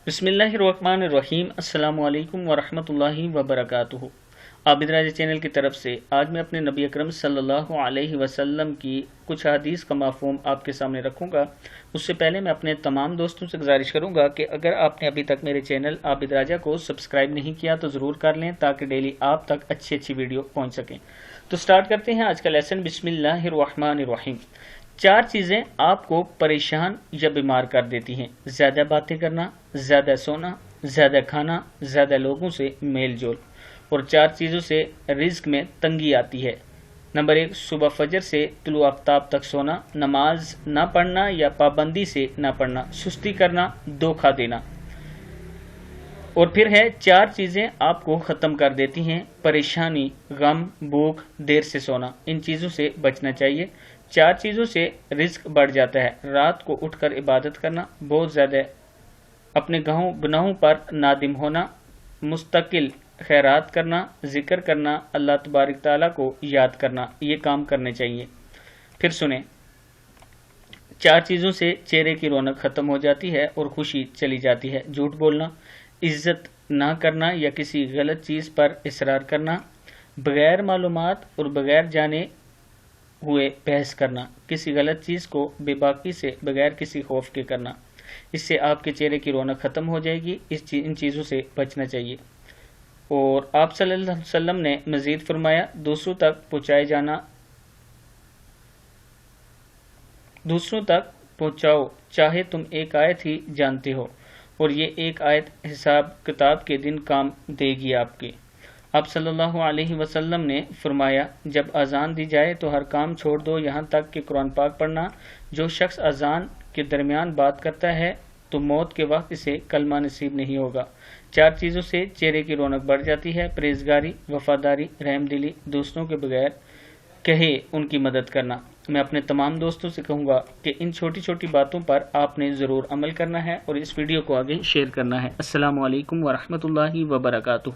बिस्मिल्लाहिर्रहमानिर्रहीम। अस्सलामु अलैकुम वरहमतुल्लाहि वबरकातुहू। आबिद राजा चैनल की तरफ से आज मैं अपने नबी अकरम सल्लल्लाहु अलैहि वसल्लम की कुछ हदीस का मफ़हूम आपके सामने रखूँगा। उससे पहले मैं अपने तमाम दोस्तों से गुजारिश करूँगा कि अगर आपने अभी तक मेरे चैनल आबिद राजा को सब्सक्राइब नहीं किया तो ज़रूर कर लें ताकि डेली आप तक अच्छी वीडियो पहुँच सकें। तो स्टार्ट करते हैं आज का लेसन। बिस्मिल्लाहिर्रहमानिर्रहीम। 4 चीज़ें आपको परेशान या बीमार कर देती हैं: ज़्यादा बातें करना, ज़्यादा सोना, ज़्यादा खाना, ज़्यादा लोगों से मेल जोल। और 4 चीज़ों से रिज्क में तंगी आती है। नंबर 1, सुबह फजर से तुलु आफ्ताब तक सोना, नमाज ना पढ़ना या पाबंदी से ना पढ़ना, सुस्ती करना, धोखा देना। और फिर है 4 चीज़ें आपको ख़त्म कर देती हैं: परेशानी, गम, भूख, देर से सोना। इन चीज़ों से बचना चाहिए। 4 चीज़ों से रिस्क बढ़ जाता है: रात को उठकर इबादत करना, बहुत ज़्यादा अपने गुनाहों पर नादिम होना, मुस्तकिल खैरात करना, जिक्र करना, अल्लाह तबारक ताला को याद करना। ये काम करने चाहिए। फिर सुने, 4 चीज़ों से चेहरे की रौनक ख़त्म हो जाती है और खुशी चली जाती है: झूठ बोलना, इज्जत ना करना या किसी गलत चीज़ पर इसरार करना, बगैर मालूमात और बगैर जाने हुए बहस करना, किसी गलत चीज़ को बेबाकी से बगैर किसी खौफ के करना। इससे आपके चेहरे की रौनक ख़त्म हो जाएगी। इन चीज़ों से बचना चाहिए। और आप सल्लल्लाहु अलैहि वसल्लम ने मज़ीद फरमाया, दूसरों तक पहुँचाओ चाहे तुम एक आयत ही जानते हो, और ये एक आयत हिसाब किताब के दिन काम देगी आपके। आप सल्लल्लाहु अलैहि वसल्लम ने फरमाया, जब अजान दी जाए तो हर काम छोड़ दो, यहाँ तक कि कुरान पाक पढ़ना। जो शख्स अजान के दरमियान बात करता है तो मौत के वक्त इसे कलमा नसीब नहीं होगा। 4 चीज़ों से चेहरे की रौनक बढ़ जाती है: परहेजगारी, वफादारी, रहमदिली, दूसरों के बगैर कहे उनकी मदद करना। मैं अपने तमाम दोस्तों से कहूँगा कि इन छोटी छोटी बातों पर आपने ज़रूर अमल करना है और इस वीडियो को आगे शेयर करना है। अस्सलामु अलैकुम वरहमतुल्लाहि वबरकातुहू।